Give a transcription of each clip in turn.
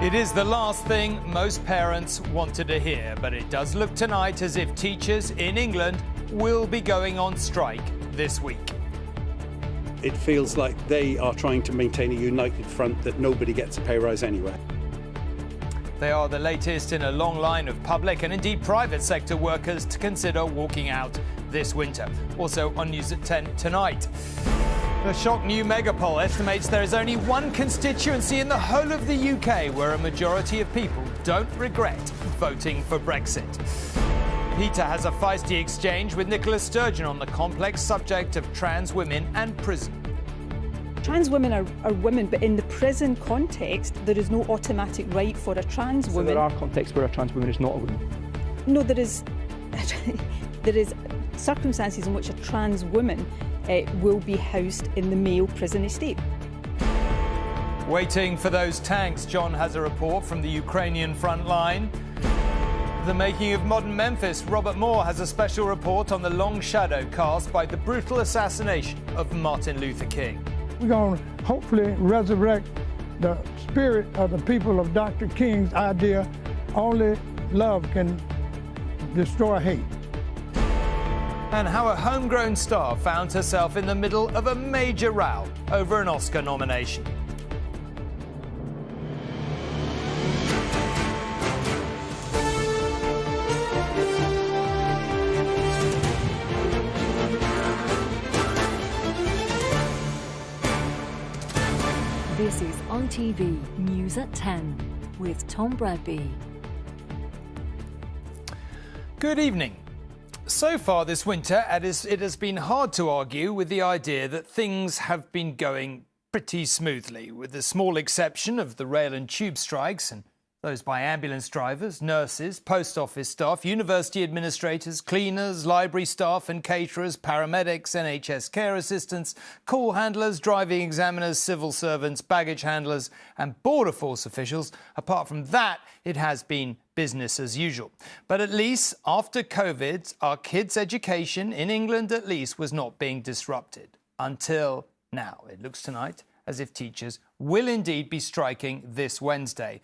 It is the last thing most parents wanted to hear, but it does look tonight as if teachers in England will be going on strike this week. It feels like they are trying to maintain a united front that nobody gets a pay rise anywhere. They are the latest in a long line of public and indeed private sector workers to consider walking out this winter. Also on News at 10 tonight. The shock new megapoll estimates there is only one constituency in the whole of the UK where a majority of people don't regret voting for Brexit. Peter has a feisty exchange with Nicola Sturgeon on the complex subject of trans women and prison. Trans women are women, but in the prison context, there is no automatic right for a trans woman. So there are contexts where a trans woman is not a woman? No, there is circumstances in which a trans woman will be housed in the male prison estate. Waiting for those tanks, John has a report from the Ukrainian front line. The making of modern Memphis, Robert Moore has a special report on the long shadow cast by the brutal assassination of Martin Luther King. We're going to hopefully resurrect the spirit of the people of Dr. King's idea, only love can destroy hate. And how a homegrown star found herself in the middle of a major row over an Oscar nomination. This is On TV News at 10 with Tom Bradby. Good evening. So far this winter, it has been hard to argue with the idea that things have been going pretty smoothly, with the small exception of the rail and tube strikes and those by ambulance drivers, nurses, post office staff, university administrators, cleaners, library staff and caterers, paramedics, NHS care assistants, call handlers, driving examiners, civil servants, baggage handlers and border force officials. Apart from that, it has been business as usual. But at least after COVID, our kids' education in England at least was not being disrupted. Until now. It looks tonight as if teachers will indeed be striking this Wednesday.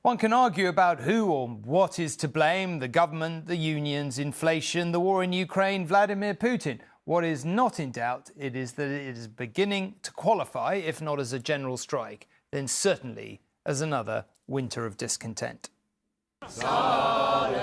One can argue about who or what is to blame: the government, the unions, inflation, the war in Ukraine, Vladimir Putin. What is not in doubt is that it is beginning to qualify, if not as a general strike, then certainly as another winter of discontent. Solidarity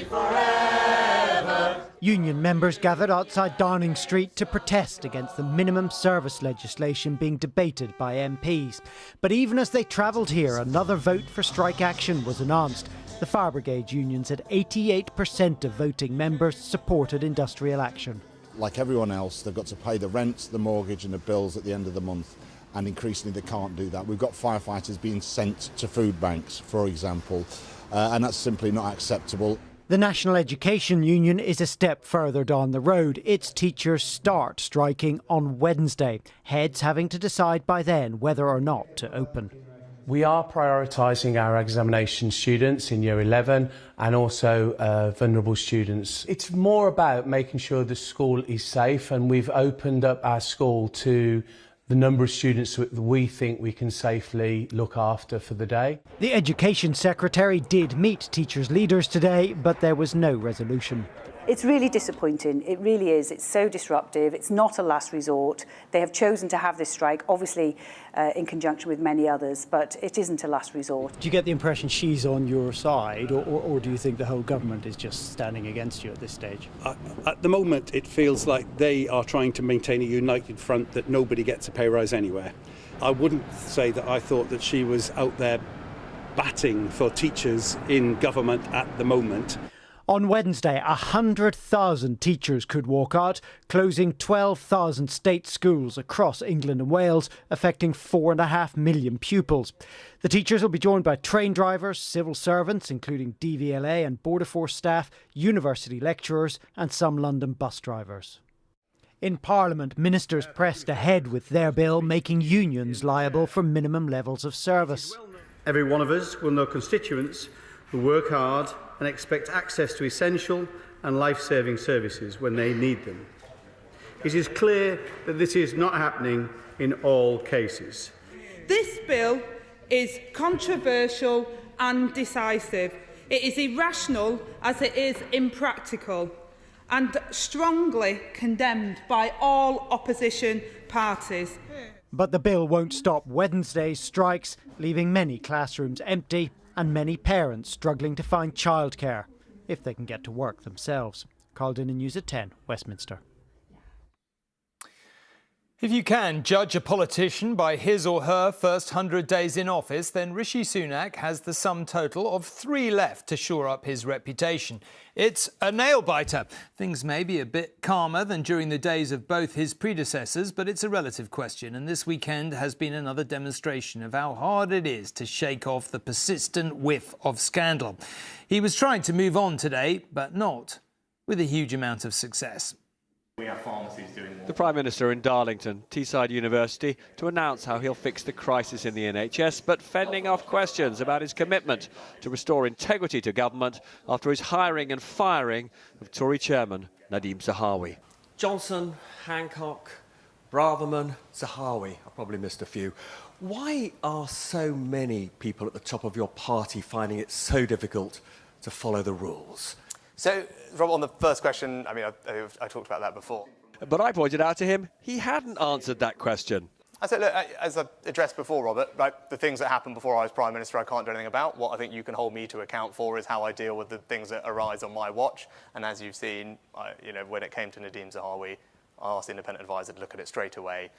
forever. Union members gathered outside Downing Street to protest against the minimum service legislation being debated by MPs. But even as they travelled here, another vote for strike action was announced. The Fire Brigade union said 88% of voting members supported industrial action. Like everyone else, they've got to pay the rent, the mortgage and the bills at the end of the month. And increasingly they can't do that. We've got firefighters being sent to food banks, for example, and that's simply not acceptable. The National Education Union is a step further down the road. Its teachers start striking on Wednesday, heads having to decide by then whether or not to open. We are prioritising our examination students in Year 11 and also vulnerable students. It's more about making sure the school is safe, and we've opened up our school to the number of students that we think we can safely look after for the day. The Education Secretary did meet teachers' leaders today, but there was no resolution. It's really disappointing. It really is. It's so disruptive. It's not a last resort. They have chosen to have this strike, obviously in conjunction with many others, but it isn't a last resort. Do you get the impression she's on your side, or do you think the whole government is just standing against you at this stage? At the moment, it feels like they are trying to maintain a united front that nobody gets a pay rise anywhere. I wouldn't say that I thought that she was out there batting for teachers in government at the moment. On Wednesday, 100,000 teachers could walk out, closing 12,000 state schools across England and Wales, affecting 4.5 million pupils. The teachers will be joined by train drivers, civil servants, including DVLA and Border Force staff, university lecturers and some London bus drivers. In Parliament, ministers pressed ahead with their bill, making unions liable for minimum levels of service. Every one of us will know constituents who work hard and expect access to essential and life-saving services when they need them. It is clear that this is not happening in all cases. This bill is controversial and decisive. It is irrational as it is impractical, and strongly condemned by all opposition parties. But the bill won't stop Wednesday's strikes, leaving many classrooms empty and many parents struggling to find childcare, if they can get to work themselves. Called in News at 10, Westminster. If you can judge a politician by his or her first 100 days in office, then Rishi Sunak has the sum total of 3 left to shore up his reputation. It's a nail-biter. Things may be a bit calmer than during the days of both his predecessors, but it's a relative question, and this weekend has been another demonstration of how hard it is to shake off the persistent whiff of scandal. He was trying to move on today, but not with a huge amount of success. We have pharmacies doing more. The Prime Minister in Darlington, Teesside University, to announce how he'll fix the crisis in the NHS, but fending off questions about his commitment to restore integrity to government after his hiring and firing of Tory chairman Nadeem Zahawi. Johnson, Hancock, Braverman, Zahawi. I probably missed a few. Why are so many people at the top of your party finding it so difficult to follow the rules? So, Rob, on the first question, I mean, I talked about that before. But I pointed out to him he hadn't answered that question. I said, look, as I addressed before, Robert, right, the things that happened before I was Prime Minister I can't do anything about. What I think you can hold me to account for is how I deal with the things that arise on my watch. And as you've seen, when it came to Nadeem Zahawi, I asked the independent advisor to look at it straight away,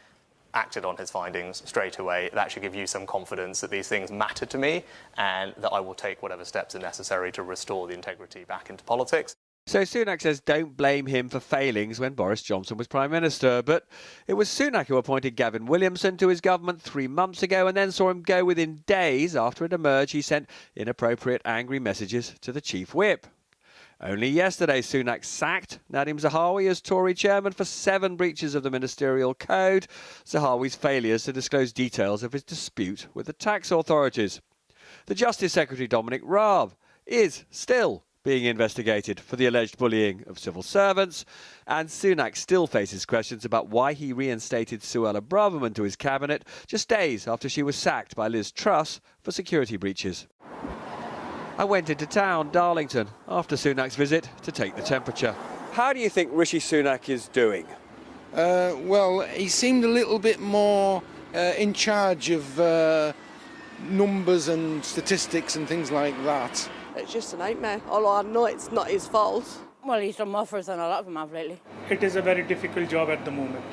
acted on his findings straight away. That should give you some confidence that these things matter to me and that I will take whatever steps are necessary to restore the integrity back into politics. So Sunak says don't blame him for failings when Boris Johnson was Prime Minister. But it was Sunak who appointed Gavin Williamson to his government 3 months ago and then saw him go within days after it emerged he sent inappropriate angry messages to the Chief Whip. Only yesterday, Sunak sacked Nadeem Zahawi as Tory chairman for 7 breaches of the ministerial code, Zahawi's failures to disclose details of his dispute with the tax authorities. The Justice Secretary, Dominic Raab, is still being investigated for the alleged bullying of civil servants, and Sunak still faces questions about why he reinstated Suella Braverman to his cabinet just days after she was sacked by Liz Truss for security breaches. I went into town, Darlington, after Sunak's visit to take the temperature. How do you think Rishi Sunak is doing? Well, he seemed a little bit more in charge of numbers and statistics and things like that. It's just a nightmare, although I know it's not his fault. Well, he's done more for us than a lot of them have lately. It is a very difficult job at the moment.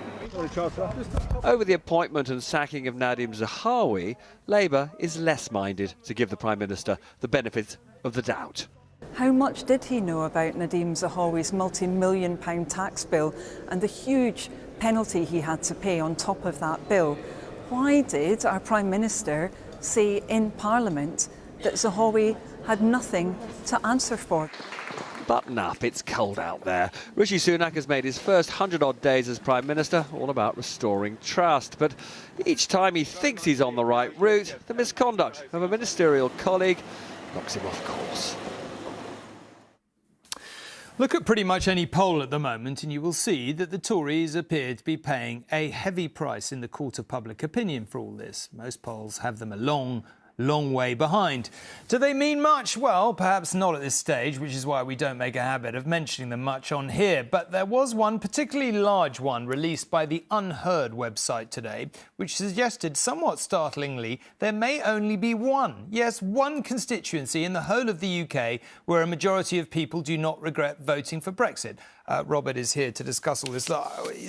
Over the appointment and sacking of Nadeem Zahawi, Labour is less minded to give the Prime Minister the benefit of the doubt. How much did he know about Nadeem Zahawi's multi-million-pound tax bill and the huge penalty he had to pay on top of that bill? Why did our Prime Minister say in Parliament that Zahawi had nothing to answer for? Button up, it's cold out there. Rishi Sunak has made his first 100-odd days as Prime Minister all about restoring trust. But each time he thinks he's on the right route, the misconduct of a ministerial colleague knocks him off course. Look at pretty much any poll at the moment and you will see that the Tories appear to be paying a heavy price in the court of public opinion for all this. Most polls have them a long way behind. Do they mean much? Well, perhaps not at this stage, which is why we don't make a habit of mentioning them much on here. But there was one particularly large one released by the Unheard website today, which suggested, somewhat startlingly, there may only be one constituency in the whole of the UK where a majority of people do not regret voting for Brexit. Robert is here to discuss all this.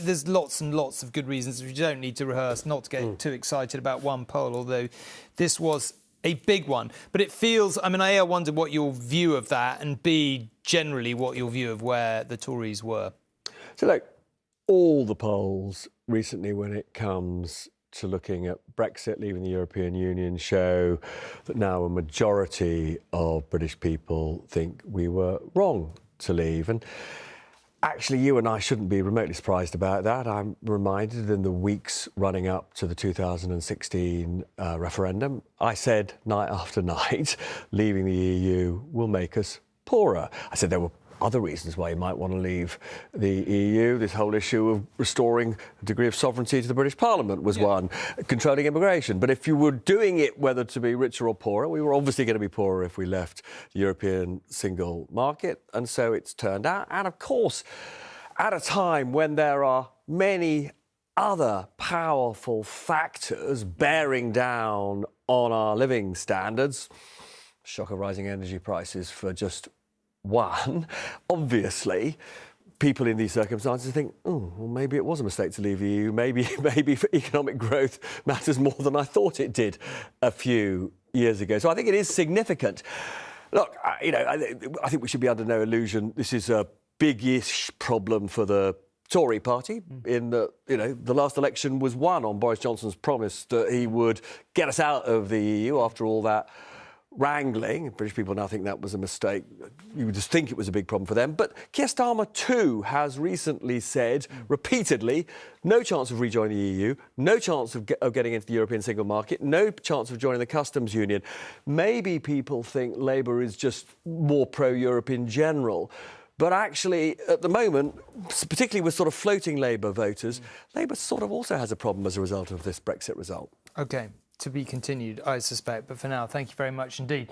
There's lots and lots of good reasons we don't need to rehearse, not to get too excited about one poll, although this was a big one. But it feels, I mean, I wonder what your view of that, and B, generally what your view of where the Tories were. So, look, all the polls recently when it comes to looking at Brexit, leaving the European Union, show that now a majority of British people think we were wrong to leave. And actually, you and I shouldn't be remotely surprised about that. I'm reminded in the weeks running up to the 2016 referendum, I said night after night, leaving the EU will make us poorer. I said there were other reasons why you might want to leave the EU. This whole issue of restoring a degree of sovereignty to the British Parliament was one, controlling immigration. But if you were doing it whether to be richer or poorer, we were obviously going to be poorer if we left the European single market, and so it's turned out. And of course, at a time when there are many other powerful factors bearing down on our living standards, shock of rising energy prices for just one, obviously people in these circumstances think, oh, well, maybe it was a mistake to leave the EU. Maybe economic growth matters more than I thought it did a few years ago. So I think it is significant. Look, I think we should be under no illusion. This is a big-ish problem for the Tory party in that, the last election was won on Boris Johnson's promise that he would get us out of the EU after all that wrangling. British people now think that was a mistake. You would just think it was a big problem for them. But Keir Starmer too has recently said repeatedly, no chance of rejoining the EU, no chance of getting into the European single market, no chance of joining the customs union. Maybe people think Labour is just more pro-Europe in general. But actually, at the moment, particularly with sort of floating Labour voters, Labour sort of also has a problem as a result of this Brexit result. OK. To be continued, I suspect. But for now, thank you very much indeed.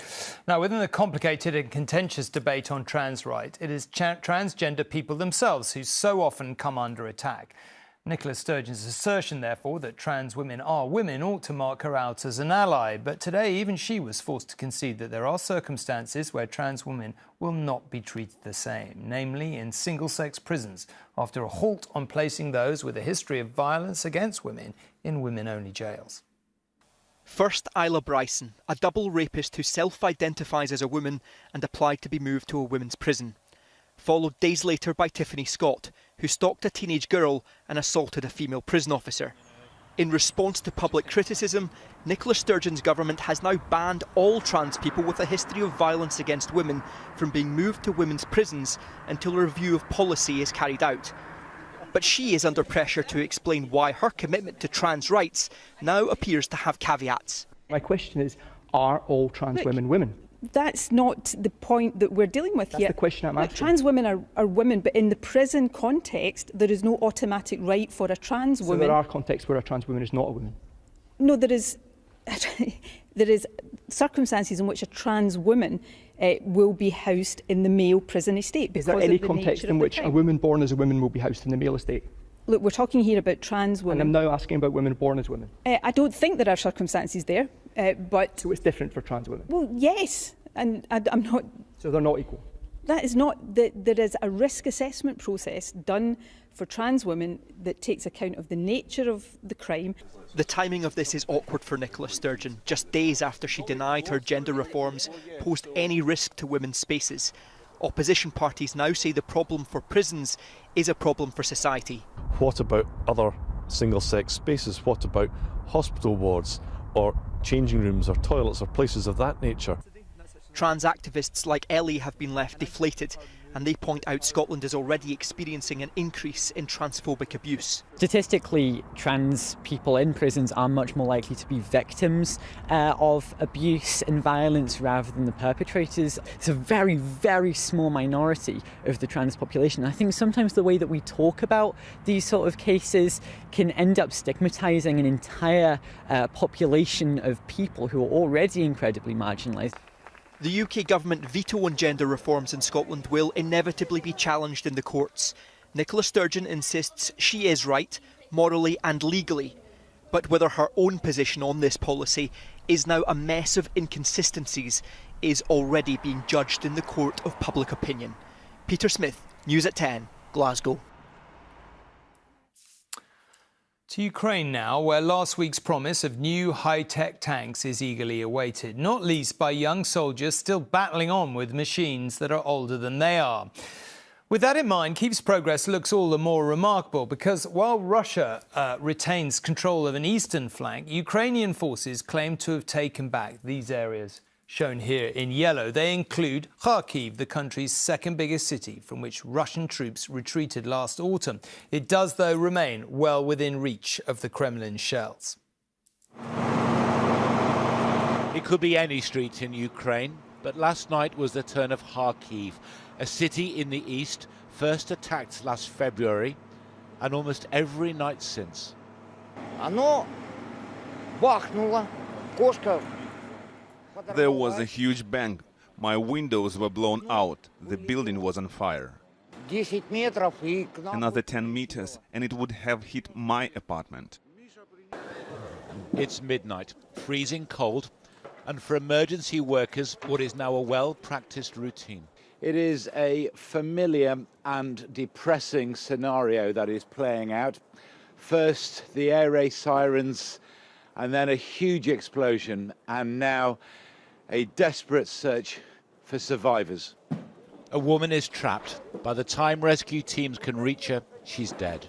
Now, within the complicated and contentious debate on trans rights, it is transgender people themselves who so often come under attack. Nicola Sturgeon's assertion, therefore, that trans women are women ought to mark her out as an ally. But today, even she was forced to concede that there are circumstances where trans women will not be treated the same, namely in single-sex prisons, after a halt on placing those with a history of violence against women in women-only jails. First, Isla Bryson, a double rapist who self-identifies as a woman and applied to be moved to a women's prison. Followed days later by Tiffany Scott, who stalked a teenage girl and assaulted a female prison officer. In response to public criticism, Nicola Sturgeon's government has now banned all trans people with a history of violence against women from being moved to women's prisons until a review of policy is carried out. But she is under pressure to explain why her commitment to trans rights now appears to have caveats. My question is, are all trans women women? That's not the point that we're dealing with here. That's the question I'm asking. Trans women are women, but in the prison context, there is no automatic right for a trans woman. So there are contexts where a trans woman is not a woman? No, there is circumstances in which a trans woman will be housed in the male prison estate. Is there any context in which a woman born as a woman will be housed in the male estate? Look, we're talking here about trans women. And I'm now asking about women born as women. I don't think there are circumstances there, but... So it's different for trans women? Well, yes, and I'm not... So they're not equal? That is not... There is a risk assessment process done for trans women that takes account of the nature of the crime. The timing of this is awkward for Nicola Sturgeon, just days after she denied her gender reforms posed any risk to women's spaces. Opposition parties now say the problem for prisons is a problem for society. What about other single-sex spaces? What about hospital wards or changing rooms or toilets or places of that nature? Trans activists like Ellie have been left deflated, and they point out Scotland is already experiencing an increase in transphobic abuse. Statistically, trans people in prisons are much more likely to be victims of abuse and violence rather than the perpetrators. It's a very, very small minority of the trans population. I think sometimes the way that we talk about these sort of cases can end up stigmatising an entire population of people who are already incredibly marginalised. The UK government veto on gender reforms in Scotland will inevitably be challenged in the courts. Nicola Sturgeon insists she is right, morally and legally. But whether her own position on this policy is now a mess of inconsistencies is already being judged in the court of public opinion. Peter Smith, News at 10, Glasgow. To Ukraine now, where last week's promise of new high-tech tanks is eagerly awaited, not least by young soldiers still battling on with machines that are older than they are. With that in mind, Kyiv's progress looks all the more remarkable because while Russia retains control of an eastern flank, Ukrainian forces claim to have taken back these areas. Shown here in yellow, they include Kharkiv, the country's second biggest city, from which Russian troops retreated last autumn. It does, though, remain well within reach of the Kremlin's shells. It could be any street in Ukraine. But last night was the turn of Kharkiv, a city in the east, first attacked last February, and almost every night since. There was a huge bang. My windows were blown out. The building was on fire. Another 10 meters, and it would have hit my apartment. It's midnight, freezing cold, and for emergency workers, what is now a well-practiced routine. It is a familiar and depressing scenario that is playing out. First, the air raid sirens, and then a huge explosion, and now a desperate search for survivors. A woman is trapped. By the time rescue teams can reach her, she's dead.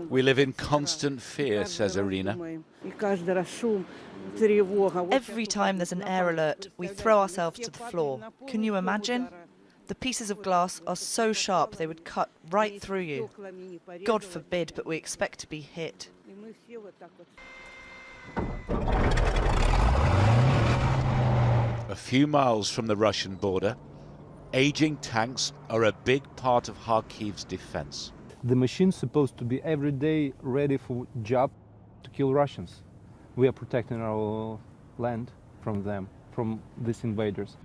We live in constant fear, says Irina. Every time there's an air alert, we throw ourselves to the floor. Can you imagine? The pieces of glass are so sharp they would cut right through you. God forbid, but we expect to be hit. A few miles from the Russian border, aging tanks are a big part of Kharkiv's defense. The machine's supposed to be every day ready for job to kill Russians. We are protecting our land from them, from these invaders.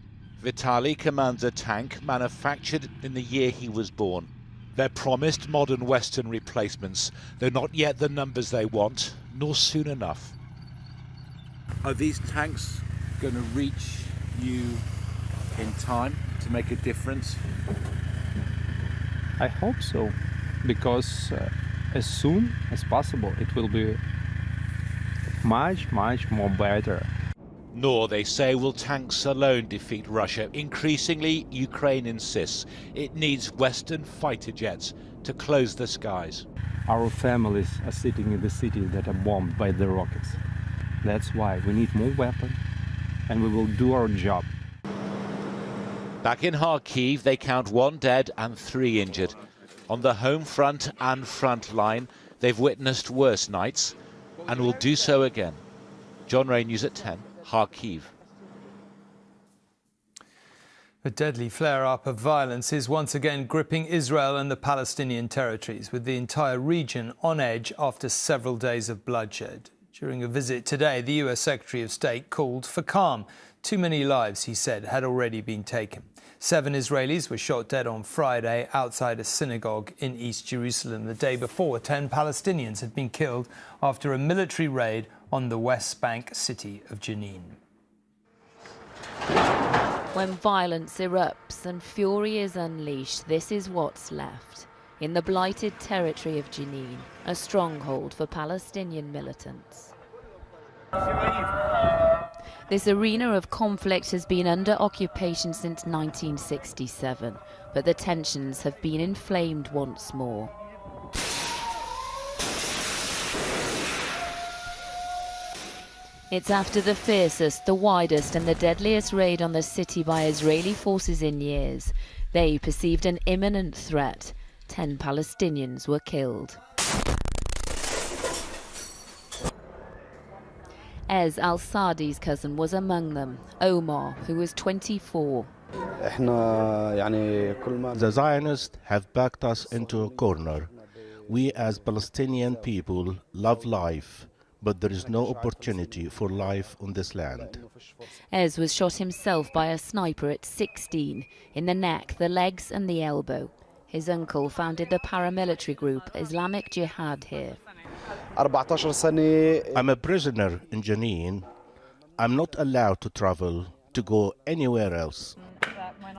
Vitaly commands a tank manufactured in the year he was born. They're promised modern Western replacements, though not yet the numbers they want, nor soon enough. Are these tanks going to reach you in time to make a difference? I hope so, because as soon as possible it will be much more better. Nor, they say, will tanks alone defeat Russia. Increasingly, Ukraine insists it needs Western fighter jets to close the skies. Our families are sitting in the cities that are bombed by the rockets. That's why we need more weapons, and we will do our job. Back in Kharkiv, they count 1 dead and 3 injured. On the home front and front line, they've witnessed worse nights and will do so again. John Ray, News at 10, Kharkiv. A deadly flare-up of violence is once again gripping Israel and the Palestinian territories, with the entire region on edge after several days of bloodshed. During a visit today, the US Secretary of State called for calm. Too many lives, he said, had already been taken. 7 Israelis were shot dead on Friday outside a synagogue in East Jerusalem. The day before, 10 Palestinians had been killed after a military raid on the West Bank city of Jenin. When violence erupts and fury is unleashed, this is what's left. In the blighted territory of Jenin, a stronghold for Palestinian militants. This arena of conflict has been under occupation since 1967, but the tensions have been inflamed once more. It's after the fiercest, the widest and the deadliest raid on the city by Israeli forces in years. They perceived an imminent threat. 10 Palestinians were killed. Ez al-Sadi's cousin was among them, Omar, who was 24. The Zionists have backed us into a corner. We as Palestinian people love life, but there is no opportunity for life on this land. Ez was shot himself by a sniper at 16, in the neck, the legs and the elbow. His uncle founded the paramilitary group Islamic Jihad here. I'm a prisoner in Jenin. I'm not allowed to travel, to go anywhere else.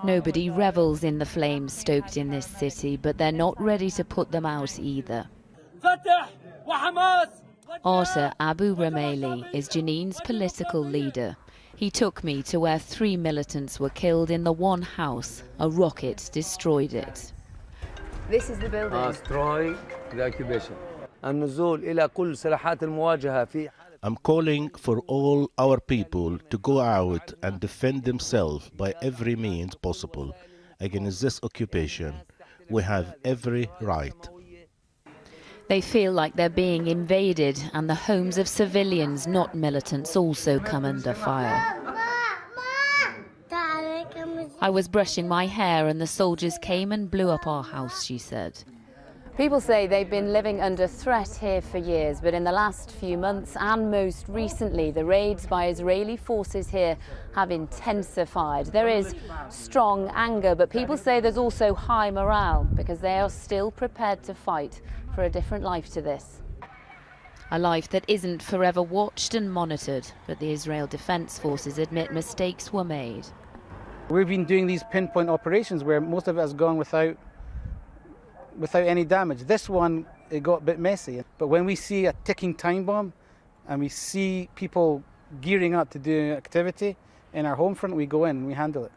Nobody revels in the flames stoked in this city, but they're not ready to put them out either. Arta Abu Rameli is Jenin's political leader. He took me to where 3 militants were killed in the one house. A rocket destroyed it. This is the building. Destroy the occupation. I'm calling for all our people to go out and defend themselves by every means possible against this occupation. We have every right. They feel like they're being invaded, and the homes of civilians, not militants, also come under fire. I was brushing my hair and the soldiers came and blew up our house, she said. People say they've been living under threat here for years, but in the last few months and most recently, the raids by Israeli forces here have intensified. There is strong anger, but people say there's also high morale because they are still prepared to fight for a different life to this. A life that isn't forever watched and monitored, but the Israel Defense Forces admit mistakes were made. We've been doing these pinpoint operations where most of it has gone without any damage. This one, it got a bit messy. But when we see a ticking time bomb and we see people gearing up to do activity in our home front, we go in and we handle it.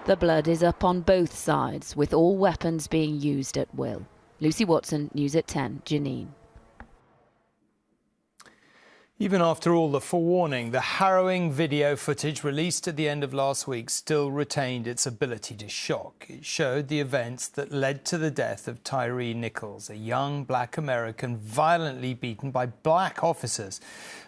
The blood is up on both sides, with all weapons being used at will. Lucy Watson, News at 10, Jenin. Even after all the forewarning, the harrowing video footage released at the end of last week still retained its ability to shock. It showed the events that led to the death of Tyree Nichols, a young black American violently beaten by black officers.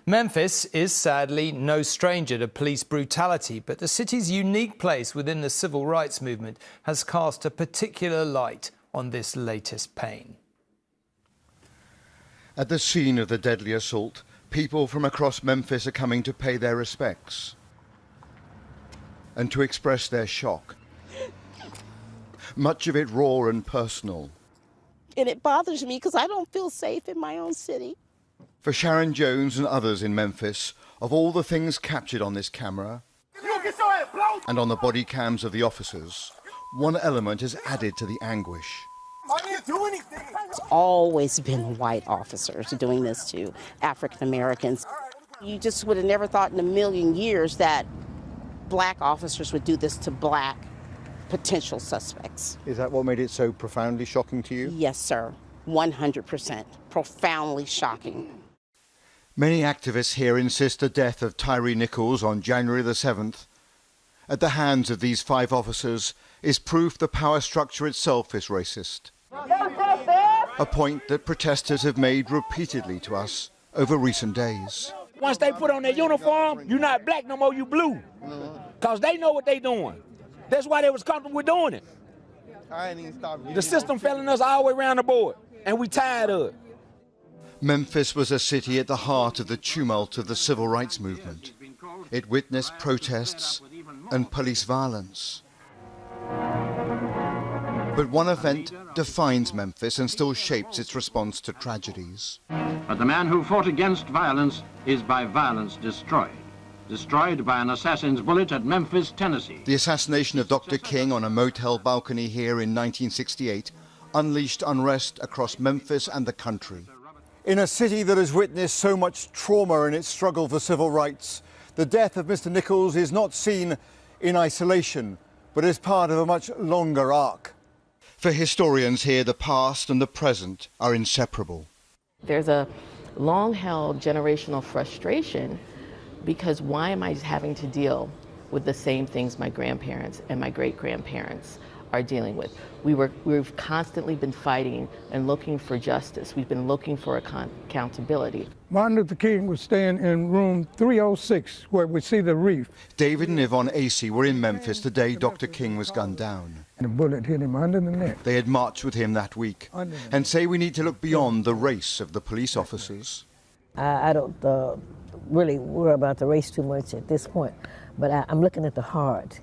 Memphis is sadly no stranger to police brutality, but the city's unique place within the civil rights movement has cast a particular light on this latest pain. At the scene of the deadly assault, people from across Memphis are coming to pay their respects and to express their shock. Much of it raw and personal. And it bothers me because I don't feel safe in my own city. For Sharon Jones and others in Memphis, of all the things captured on this camera and on the body cams of the officers, one element is added to the anguish. It's always been white officers doing this to African Americans. You just would have never thought in a million years that black officers would do this to black potential suspects. Is that what made it so profoundly shocking to you? Yes, sir. 100%. Profoundly shocking. Many activists here insist the death of Tyree Nichols on January the 7th at the hands of these 5 officers is proof the power structure itself is racist. A point that protesters have made repeatedly to us over recent days. Once they put on their uniform, you're not black no more, you blue. Because they know what they're doing. That's why they was comfortable with doing it. The system failing us all the way around the board, and we tired of it. Memphis was a city at the heart of the tumult of the civil rights movement. It witnessed protests and police violence. But one event defines Memphis and still shapes its response to tragedies. But the man who fought against violence is by violence destroyed. Destroyed by an assassin's bullet at Memphis, Tennessee. The assassination of Dr. King on a motel balcony here in 1968 unleashed unrest across Memphis and the country. In a city that has witnessed so much trauma in its struggle for civil rights, the death of Mr. Nichols is not seen in isolation, but as part of a much longer arc. For historians here, the past and the present are inseparable. There's a long-held generational frustration because why am I having to deal with the same things my grandparents and my great-grandparents are dealing with? We've constantly been fighting and looking for justice. We've been looking for accountability. Martin Luther King was staying in room 306 where we see the reef. David and Yvonne Acey were in Memphis the day Dr. King was gunned down. And a bullet hit him under the neck. They had marched with him that week and say we need to look beyond the race of the police officers. I don't really worry about the race too much at this point, but I'm looking at the heart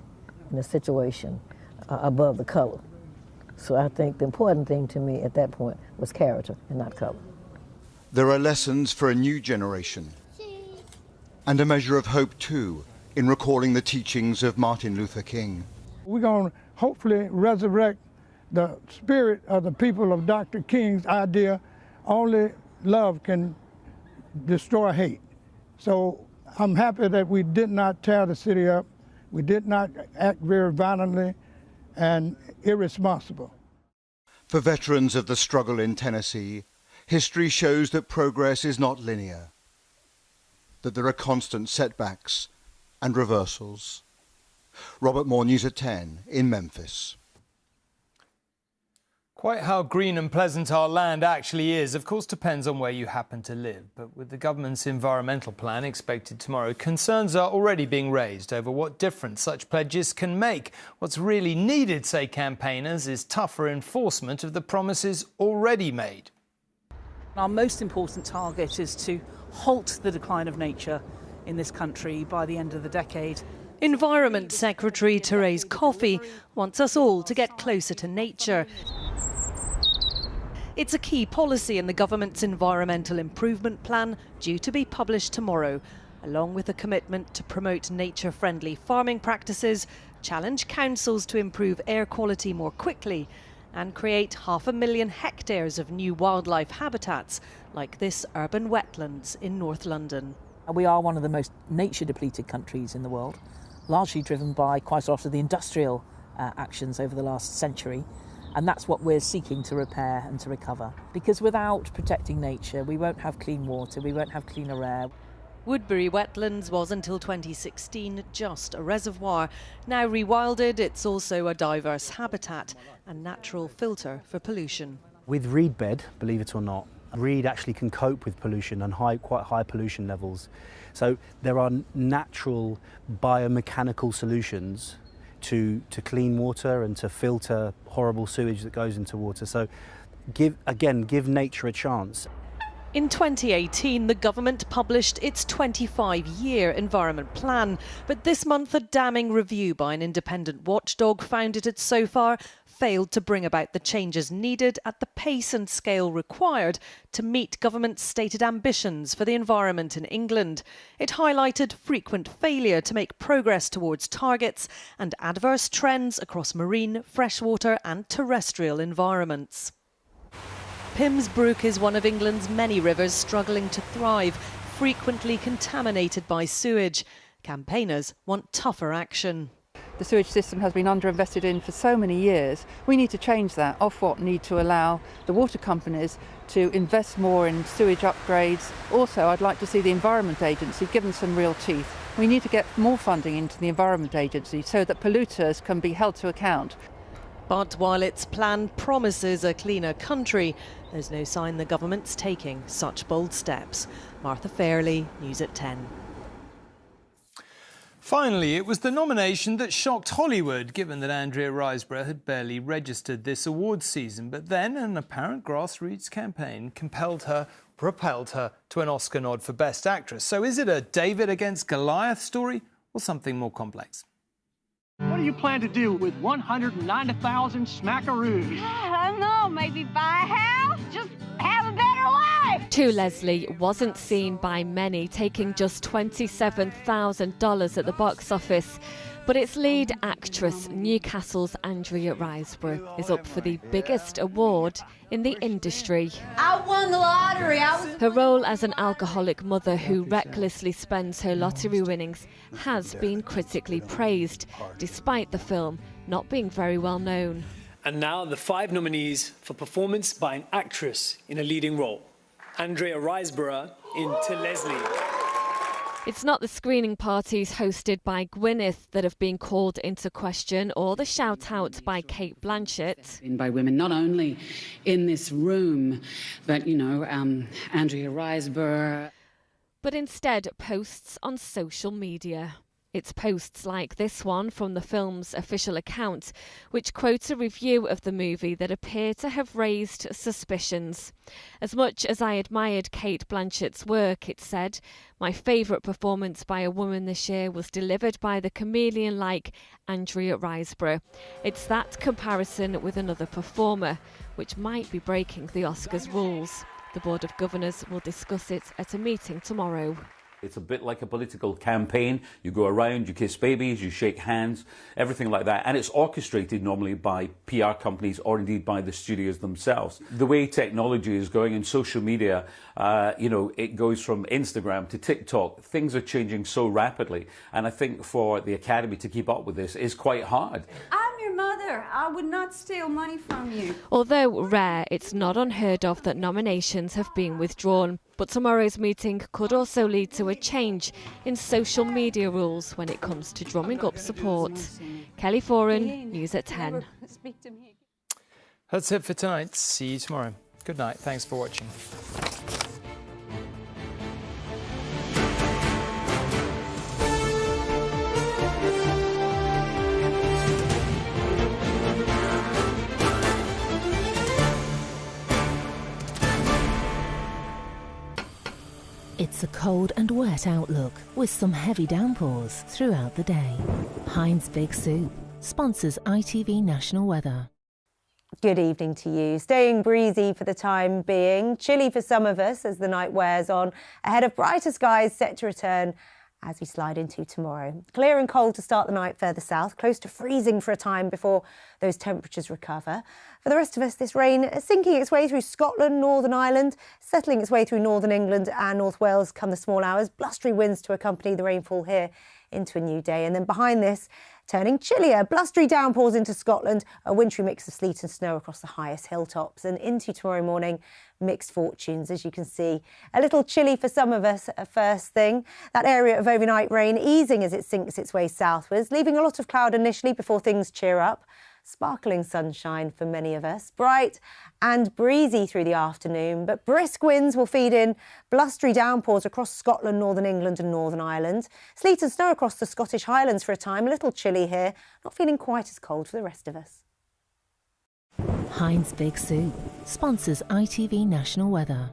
in the situation above the color. So I think the important thing to me at that point was character and not color. There are lessons for a new generation and a measure of hope too in recalling the teachings of Martin Luther King. We're going to hopefully resurrect the spirit of the people of Dr. King's idea, only love can destroy hate. So I'm happy that we did not tear the city up. We did not act very violently and irresponsible. For veterans of the struggle in Tennessee, history shows that progress is not linear, that there are constant setbacks and reversals. Robert Moore, News at 10 in Memphis. Quite how green and pleasant our land actually is, of course, depends on where you happen to live. But with the government's environmental plan expected tomorrow, concerns are already being raised over what difference such pledges can make. What's really needed, say campaigners, is tougher enforcement of the promises already made. Our most important target is to halt the decline of nature in this country by the end of the decade. Environment Secretary Therese Coffey wants us all to get closer to nature. It's a key policy in the government's environmental improvement plan, due to be published tomorrow, along with a commitment to promote nature-friendly farming practices, challenge councils to improve air quality more quickly, and create 500,000 hectares of new wildlife habitats, like this urban wetlands in North London. We are one of the most nature-depleted countries in the world, largely driven by quite a lot of the industrial actions over the last century. And that's what we're seeking to repair and to recover. Because without protecting nature, we won't have clean water, we won't have cleaner air. Woodbury Wetlands was until 2016 just a reservoir. Now rewilded, it's also a diverse habitat and natural filter for pollution. With reed bed, believe it or not, reed actually can cope with pollution and quite high pollution levels. So there are natural biomechanical solutions to clean water and to filter horrible sewage that goes into water. So give nature a chance. In 2018, the government published its 25-year environment plan, but this month a damning review by an independent watchdog found it had so far failed to bring about the changes needed at the pace and scale required to meet government's stated ambitions for the environment in England. It highlighted frequent failure to make progress towards targets and adverse trends across marine, freshwater and terrestrial environments. Pimsbrook is one of England's many rivers struggling to thrive, frequently contaminated by sewage. Campaigners want tougher action. The sewage system has been underinvested in for so many years. We need to change that. Ofwat need to allow the water companies to invest more in sewage upgrades. Also, I'd like to see the Environment Agency given some real teeth. We need to get more funding into the Environment Agency so that polluters can be held to account. But while its plan promises a cleaner country, there's no sign the government's taking such bold steps. Martha Fairley, News at 10. Finally, it was the nomination that shocked Hollywood, given that Andrea Riseborough had barely registered this awards season. But then an apparent grassroots campaign propelled her to an Oscar nod for Best Actress. So is it a David against Goliath story or something more complex? What do you plan to do with 190,000 smackaroos? I don't know, maybe buy a house? Just have a better life! To Leslie wasn't seen by many, taking just $27,000 at the box office. But its lead actress, Newcastle's Andrea Riseborough, is up for the biggest award in the industry. I won the lottery! Her role as an alcoholic mother who recklessly spends her lottery winnings has been critically praised, despite the film not being very well known. And now the 5 nominees for performance by an actress in a leading role. Andrea Riseborough in To Leslie. It's not the screening parties hosted by Gwyneth that have been called into question, or the shout-out by Cate Blanchett. By women, not only in this room, but, Andrea Riseborough. But instead posts on social media. It's posts like this one from the film's official account, which quotes a review of the movie that appear to have raised suspicions. As much as I admired Cate Blanchett's work, it said, my favourite performance by a woman this year was delivered by the chameleon-like Andrea Riseborough. It's that comparison with another performer, which might be breaking the Oscars rules. The Board of Governors will discuss it at a meeting tomorrow. It's a bit like a political campaign. You go around, you kiss babies, you shake hands, everything like that. And it's orchestrated normally by PR companies or indeed by the studios themselves. The way technology is going in social media, it goes from Instagram to TikTok. Things are changing so rapidly. And I think for the Academy to keep up with this is quite hard. I'm your mother. I would not steal money from you. Although rare, it's not unheard of that nominations have been withdrawn. But tomorrow's meeting could also lead to a change in social media rules when it comes to drumming up support. Kelly Foran, News at 10. That's it for tonight. See you tomorrow. Good night. Thanks for watching. It's a cold and wet outlook with some heavy downpours throughout the day. Heinz Big Soup sponsors ITV National Weather. Good evening to you. Staying breezy for the time being, chilly for some of us as the night wears on, ahead of brighter skies set to return as we slide into tomorrow. Clear and cold to start the night further south, close to freezing for a time before those temperatures recover. For the rest of us, this rain is sinking its way through Scotland, Northern Ireland, settling its way through Northern England and North Wales come the small hours. Blustery winds to accompany the rainfall here into a new day. And then behind this, turning chillier, blustery downpours into Scotland, a wintry mix of sleet and snow across the highest hilltops. And into tomorrow morning, mixed fortunes, as you can see. A little chilly for some of us at first thing. That area of overnight rain easing as it sinks its way southwards, leaving a lot of cloud initially before things cheer up. Sparkling sunshine for many of us, bright and breezy through the afternoon, but brisk winds will feed in blustery downpours across Scotland, Northern England and Northern Ireland. Sleet and snow across the Scottish Highlands for a time, a little chilly here, not feeling quite as cold for the rest of us. Heinz Big Soup sponsors ITV National Weather.